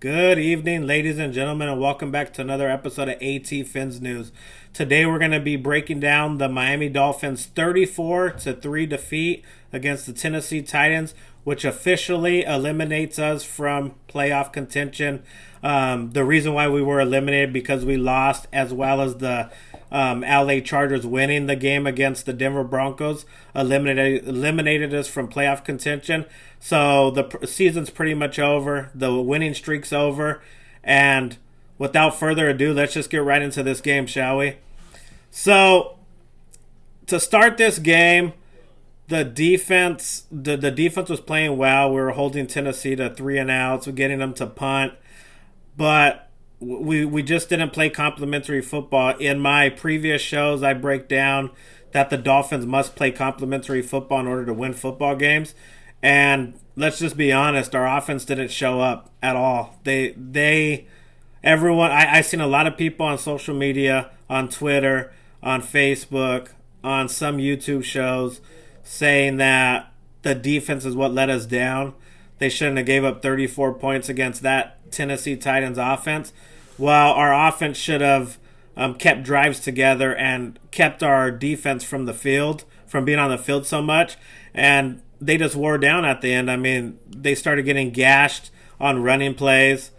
Good evening, ladies and gentlemen, and welcome back to another episode of Phins News. Today we're going to be breaking down the Miami Dolphins 34-3 defeat against the Tennessee Titans, which officially eliminates us from playoff contention. The reason why we were eliminated because we lost, as well as the LA Chargers winning the game against the Denver Broncos, eliminated us from playoff contention. So the season's pretty much over. The winning streak's over. And without further ado, let's just get right into this game, shall we? So to start this game, the defense was playing well. We were holding Tennessee to 3 and outs, we're getting them to punt. But we just didn't play complementary football. In my previous shows, I break down that the Dolphins must play complementary football in order to win football games. And let's just be honest, our offense didn't show up at all. I seen a lot of people on social media, on Twitter, on Facebook, on some YouTube shows saying that the defense is what let us down. They shouldn't have gave up 34 points against that Tennessee Titans offense. Well, our offense should have kept drives together and kept our defense from being on the field so much. And they just wore down at the end. I mean, they started getting gashed on running plays.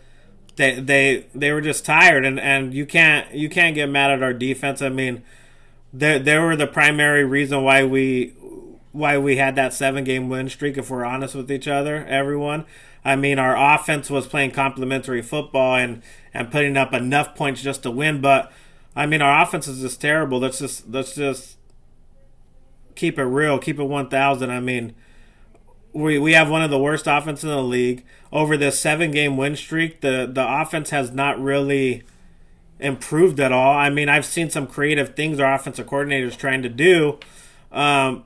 They were just tired, and you can't get mad at our defense. I mean, they were the primary reason why we had that 7-game win streak, if we're honest with each other, everyone. I mean, our offense was playing complementary football and putting up enough points just to win, but I mean, our offense is just terrible. Let's just keep it real, keep it 1,000. I mean, we have one of the worst offenses in the league. Over this 7-game win streak, the offense has not really improved at all. I mean, I've seen some creative things our offensive coordinators trying to do, but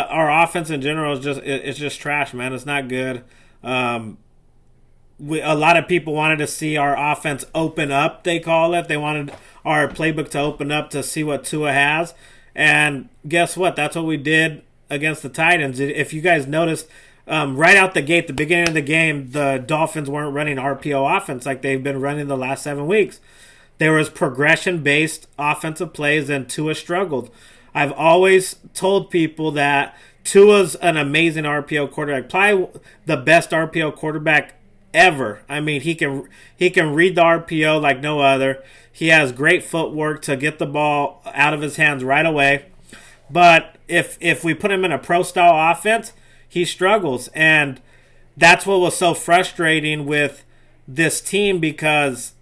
our offense in general is just trash, man. It's not good. A lot of people wanted to see our offense open up, they call it. They wanted our playbook to open up to see what Tua has. And guess what? That's what we did against the Titans. If you guys noticed, right out the gate, the beginning of the game, the Dolphins weren't running RPO offense like they've been running the last 7 weeks. There was progression-based offensive plays, and Tua struggled. I've always told people that Tua's an amazing RPO quarterback, probably the best RPO quarterback ever. I mean, he can read the RPO like no other. He has great footwork to get the ball out of his hands right away. But if we put him in a pro-style offense, he struggles. And that's what was so frustrating with this team, because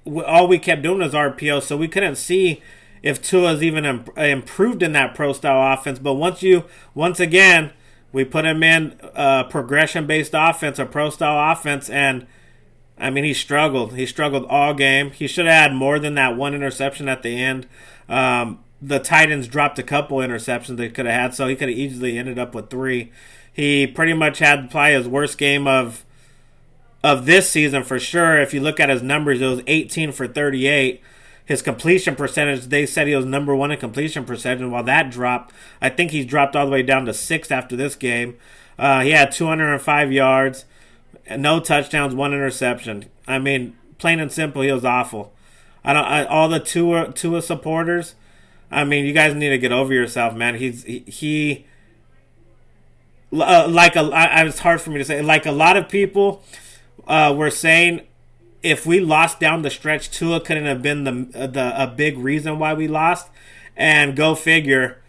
all we kept doing was RPO, so we couldn't see if Tua's even improved in that pro-style offense. But once again, we put him in a progression-based offense, a pro-style offense, and I mean, he struggled. He struggled all game. He should have had more than that one interception at the end. The Titans dropped a couple interceptions they could have had, so he could have easily ended up with 3. He pretty much had probably his worst game of this season for sure. If you look at his numbers, it was 18 for 38. His completion percentage, they said he was number 1 in completion percentage, and while that dropped, I think he's dropped all the way down to 6th after this game. He had 205 yards, no touchdowns, 1 interception. I mean, plain and simple, he was awful. All the Tua supporters, I mean, you guys need to get over yourself, man. It's hard for me to say. Like a lot of people were saying, if we lost down the stretch, Tua couldn't have been a big reason why we lost. And go figure,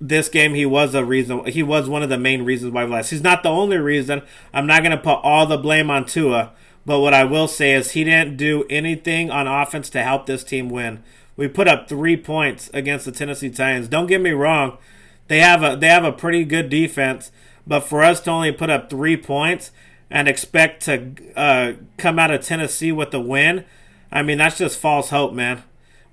this game he was one of the main reasons why we lost. He's not the only reason. I'm not going to put all the blame on Tua, but what I will say is he didn't do anything on offense to help this team win. We put up 3 points against the Tennessee Titans. Don't get me wrong, they have a pretty good defense, but for us to only put up 3 points and expect to come out of Tennessee with a win, I mean, that's just false hope, man.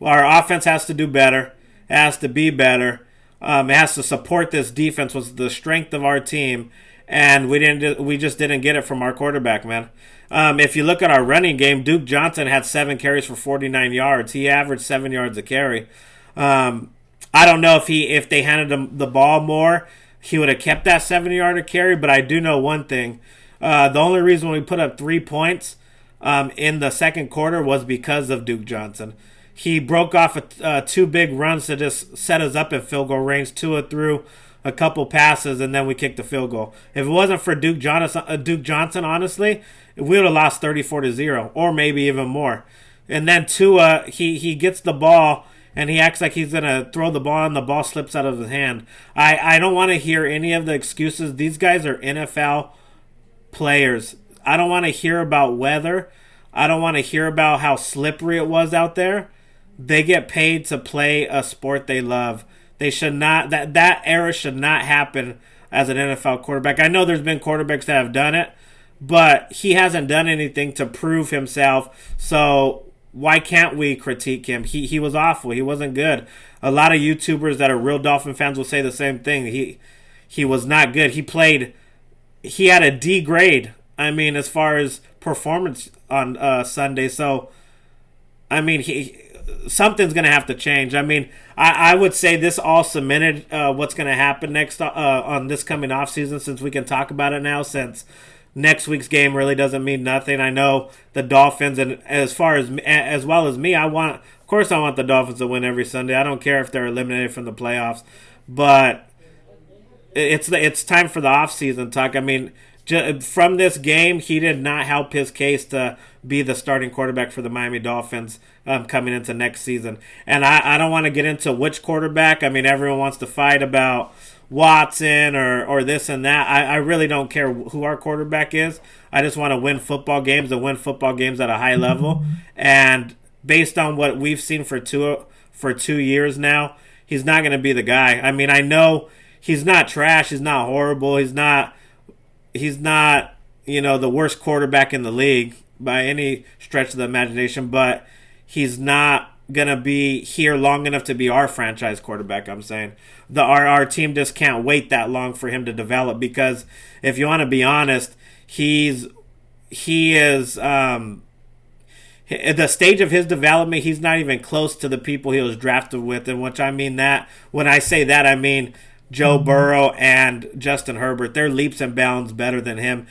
Our offense has to do better. It has to be better. It has to support this defense, was the strength of our team, and we just didn't get it from our quarterback, man. If you look at our running game, Duke Johnson had 7 carries for 49 yards. He averaged 7 yards a carry. I don't know if they handed him the ball more, he would have kept that 70-yard carry, but I do know one thing. The only reason we put up 3 points in the second quarter was because of Duke Johnson. He broke off two big runs to just set us up in field goal range. Tua threw a couple passes, and then we kicked the field goal. If it wasn't for Duke Johnson, honestly, we would have lost 34-0, or maybe even more. And then Tua, he gets the ball, and he acts like he's going to throw the ball, and the ball slips out of his hand. I don't want to hear any of the excuses. These guys are NFL players. I don't want to hear about weather. I don't want to hear about how slippery it was out there. They get paid to play a sport they love. They should not, that era should not happen as an NFL quarterback. I know there's been quarterbacks that have done it, but he hasn't done anything to prove himself. So why can't we critique him? He was awful. He wasn't good. A lot of YouTubers that are real Dolphin fans will say the same thing. He was not good. He had a D grade. I mean, as far as performance on Sunday. So, I mean, something's going to have to change. I mean, I would say this all cemented what's going to happen next on this coming offseason, since we can talk about it now, since next week's game really doesn't mean nothing. I know the Dolphins, and as well as me, of course I want the Dolphins to win every Sunday. I don't care if they're eliminated from the playoffs, but it's time for the offseason talk. I mean, from this game, he did not help his case to be the starting quarterback for the Miami Dolphins coming into next season. And I don't want to get into which quarterback. I mean, everyone wants to fight about Watson or this and that. I really don't care who our quarterback is. I just want to win football games and win football games at a high level. And based on what we've seen for 2 years now, he's not going to be the guy. I mean, I know he's not trash. He's not horrible. He's not, the worst quarterback in the league by any stretch of the imagination, but he's not going to be here long enough to be our franchise quarterback, I'm saying. Our team just can't wait that long for him to develop, because if you want to be honest, he is at the stage of his development, he's not even close to the people he was drafted with, and when I say that, I mean Joe Burrow and Justin Herbert. They're leaps and bounds better than him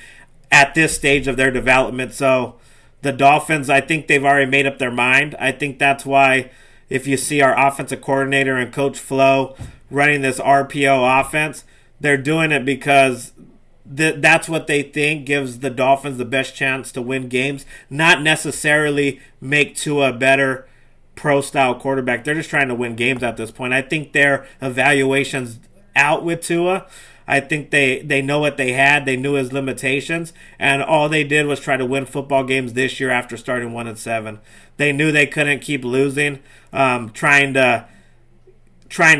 at this stage of their development. So the Dolphins, I think they've already made up their mind. I think that's why if you see our offensive coordinator and Coach Flo running this RPO offense, they're doing it because that's what they think gives the Dolphins the best chance to win games, not necessarily make Tua a better pro-style quarterback. They're just trying to win games at this point. I think their evaluation's out with Tua. I think they know what they had. They knew his limitations, and all they did was try to win football games this year after starting 1-7. They knew they couldn't keep losing, trying to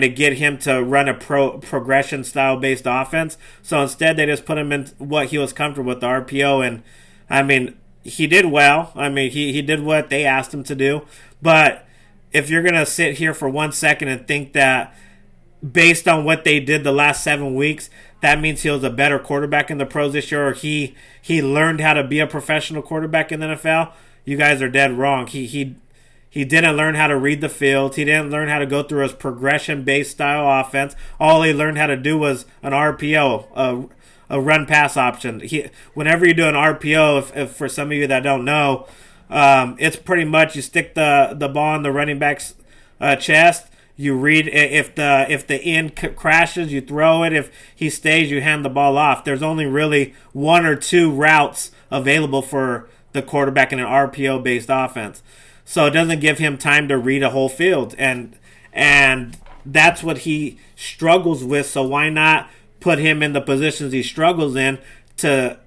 get him to run a progression style based offense. So instead, they just put him in what he was comfortable with, the RPO, and I mean, he did well. I mean, he did what they asked him to do. But if you're gonna sit here for 1 second and think that based on what they did the last 7 weeks, that means he was a better quarterback in the pros this year, or he learned how to be a professional quarterback in the NFL, you guys are dead wrong. He didn't learn how to read the field. He didn't learn how to go through his progression-based style offense. All he learned how to do was an RPO, a run-pass option. Whenever you do an RPO, if for some of you that don't know, it's pretty much you stick the ball in the running back's chest. You read if the end crashes, you throw it. If he stays, you hand the ball off. There's only really 1 or 2 routes available for the quarterback in an RPO-based offense. So it doesn't give him time to read a whole field. And that's what he struggles with. So why not put him in the positions he struggles in to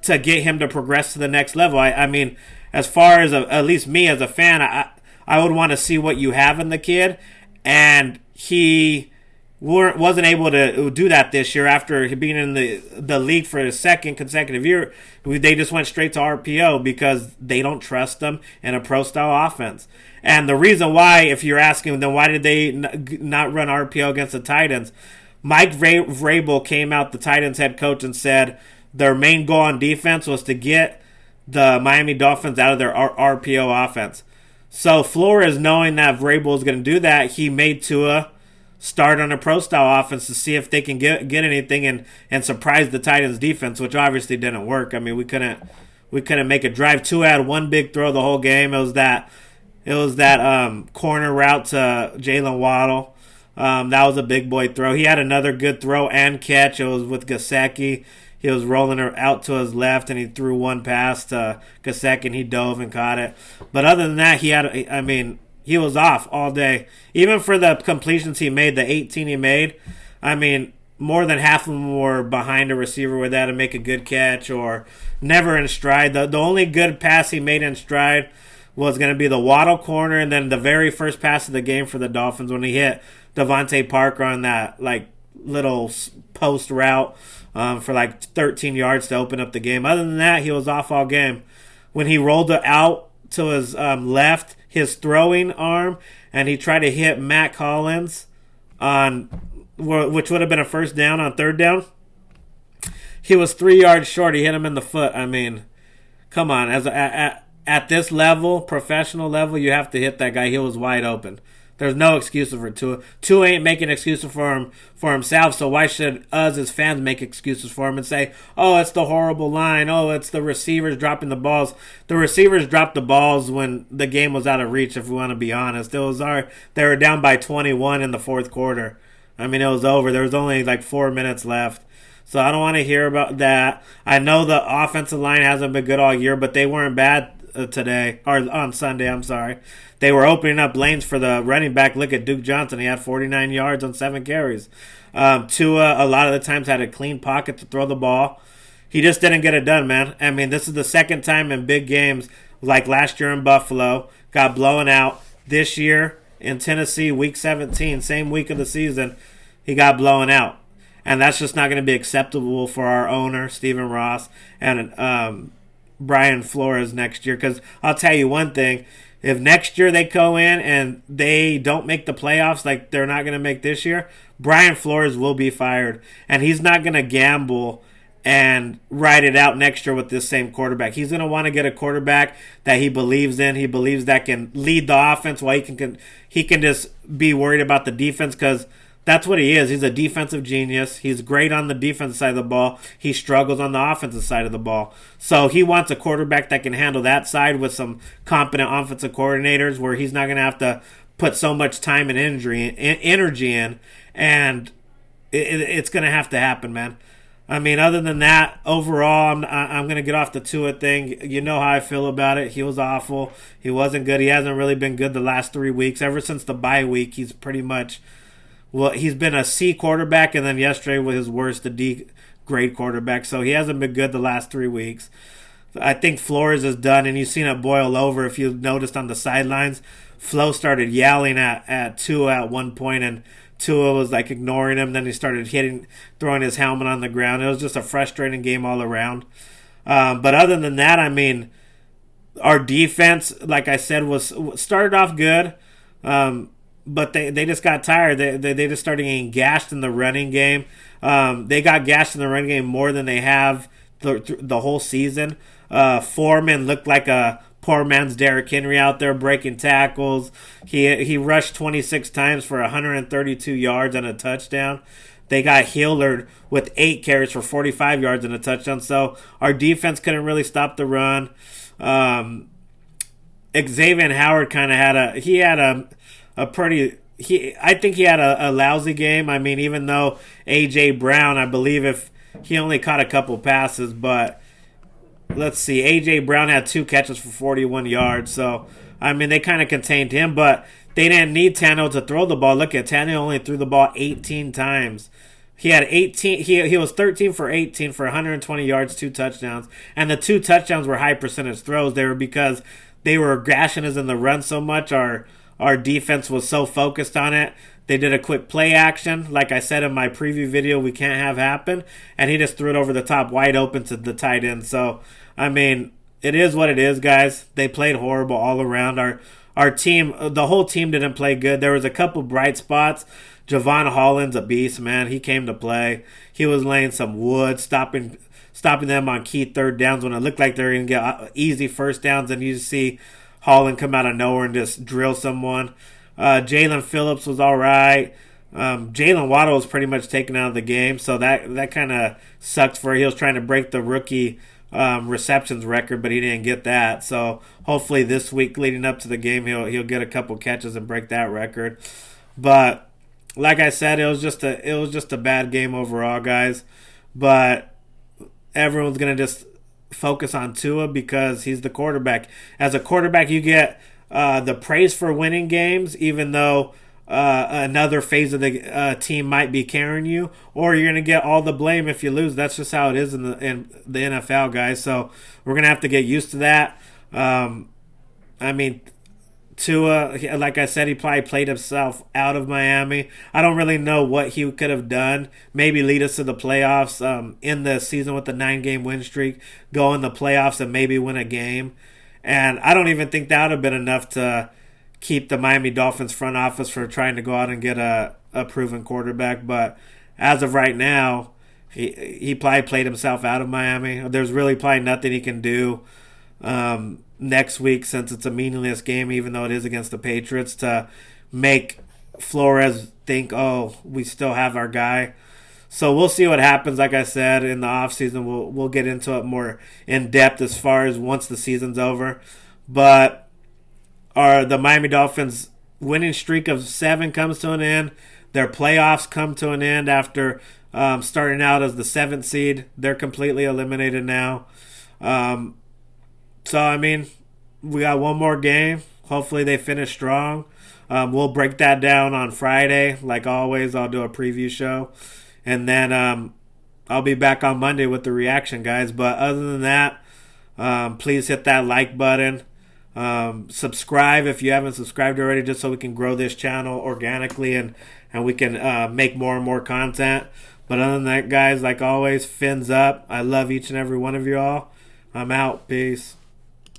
get him to progress to the next level? I mean, as far as at least me as a fan, I would want to see what you have in the kid. And he wasn't able to do that this year after being in the league for the second consecutive year. They just went straight to RPO because they don't trust them in a pro-style offense. And the reason why, if you're asking, then why did they not run RPO against the Titans? Mike Vrabel came out, the Titans head coach, and said their main goal on defense was to get the Miami Dolphins out of their RPO offense. So Flores, knowing that Vrabel is going to do that, he made Tua start on a pro-style offense to see if they can get anything and surprise the Titans defense, which obviously didn't work. I mean, we couldn't we couldn't make a drive. Tua had one big throw the whole game. It was that corner route to Jalen Waddle. That was a big boy throw. He had another good throw and catch. It was with Gesicki. He was rolling her out to his left, and he threw one pass to Gesicki, and he dove and caught it. But other than that, he was off all day. Even for the completions he made, the 18 he made, more than half of them were behind a receiver with that to make a good catch or never in stride. The only good pass he made in stride was going to be the Waddle corner, and then the very first pass of the game for the Dolphins when he hit Devontae Parker on that little post route for 13 yards to open up the game. Other than that, he was off all game. When he rolled it out to his left, his throwing arm, and he tried to hit Matt Collins which would have been a first down on third down, he was 3 yards short. He hit him in the foot. Come on. At this level, professional level, you have to hit that guy. He was wide open. There's no excuse for Tua. Tua ain't making excuses for himself, so why should us as fans make excuses for him and say, oh, it's the horrible line. Oh, it's the receivers dropping the balls. The receivers dropped the balls when the game was out of reach, if we want to be honest. They were down by 21 in the fourth quarter. It was over. There was only 4 minutes left. So I don't want to hear about that. I know the offensive line hasn't been good all year, but they weren't bad today, or on Sunday, I'm sorry. They were opening up lanes for the running back. Look at Duke Johnson. He had 49 yards on 7 carries. Tua, a lot of the times, had a clean pocket to throw the ball. He just didn't get it done, man. This is the second time in big games, like last year in Buffalo, got blown out. This year in Tennessee, week 17, same week of the season, he got blown out. And that's just not going to be acceptable for our owner, Stephen Ross, and Brian Flores next year. Because I'll tell you one thing. If next year they go in and they don't make the playoffs like they're not going to make this year, Brian Flores will be fired. And he's not going to gamble and ride it out next year with this same quarterback. He's going to want to get a quarterback that he believes in. He believes that can lead the offense while he can just be worried about the defense, because that's what he is. He's a defensive genius. He's great on the defensive side of the ball. He struggles on the offensive side of the ball. So he wants a quarterback that can handle that side with some competent offensive coordinators where he's not going to have to put so much time and energy in. And it's going to have to happen, man. Other than that, overall, I'm going to get off the Tua thing. You know how I feel about it. He was awful. He wasn't good. He hasn't really been good the last 3 weeks. Ever since the bye week, he's pretty much... Well, he's been a C quarterback, and then yesterday was his worst, a D grade quarterback. So he hasn't been good the last 3 weeks. I think Flores is done, and you've seen it boil over. If you noticed on the sidelines, Flo started yelling at Tua at one point, and Tua was ignoring him. Then he started throwing his helmet on the ground. It was just a frustrating game all around. But other than that, our defense, like I said, started off good. But they just got tired. They just started getting gashed in the running game. They got gashed in the running game more than they have the whole season. Foreman looked like a poor man's Derrick Henry out there breaking tackles. He rushed 26 times for 132 yards and a touchdown. They got Hillard with 8 carries for 45 yards and a touchdown. So our defense couldn't really stop the run. Xavier Howard kind of had I think he had a lousy game. Even though A.J. Brown, I believe if he only caught a couple passes, but let's see, A.J. Brown had 2 catches for 41 yards. So, they kind of contained him, but they didn't need Tannehill to throw the ball. Look at Tannehill only threw the ball 18 times. He had 18. He was 13 for 18 for 120 yards, 2 touchdowns, and the 2 touchdowns were high percentage throws. They were because they were gashing us in the run so much. Our defense was so focused on it. They did a quick play action. Like I said in my preview video, we can't have happen. And he just threw it over the top wide open to the tight end. So, it is what it is, guys. They played horrible all around. Our team, the whole team didn't play good. There was a couple bright spots. Javon Holland's a beast, man. He came to play. He was laying some wood, stopping them on key third downs when it looked like they were going to get easy first downs. And you see Holland come out of nowhere and just drill someone. Jalen Phillips was all right. Jalen Waddle was pretty much taken out of the game, so that kind of sucked for him. He was trying to break the rookie receptions record, but he didn't get that. So hopefully this week leading up to the game, he'll get a couple catches and break that record. But like I said, it was just a bad game overall, guys. But everyone's gonna just focus on Tua because he's the quarterback. As a quarterback, you get the praise for winning games, even though another phase of the team might be carrying you, or you're gonna get all the blame if you lose. That's just how it is in the NFL, guys. So we're gonna have to get used to that. I mean, Tua, like I said, he probably played himself out of Miami. I don't really know what he could have done. Maybe lead us to the playoffs in the season with the 9-game win streak, go in the playoffs and maybe win a game. And I don't even think that would have been enough to keep the Miami Dolphins front office for trying to go out and get a proven quarterback. But as of right now, he probably played himself out of Miami. There's really probably nothing he can do next week, since it's a meaningless game, even though it is against the Patriots, to make Flores think, oh, we still have our guy. So we'll see what happens. Like I said, in the offseason, we'll get into it more in depth as far as once the season's over. But the Miami Dolphins winning streak of 7 comes to an end. Their playoffs come to an end after starting out as the 7th seed. They're completely eliminated now. So, I mean, we got one more game. Hopefully they finish strong. We'll break that down on Friday. Like always, I'll do a preview show. And then I'll be back on Monday with the reaction, guys. But other than that, please hit that like button. Subscribe if you haven't subscribed already, just so we can grow this channel organically and we can make more and more content. But other than that, guys, like always, fins up. I love each and every one of you all. I'm out. Peace.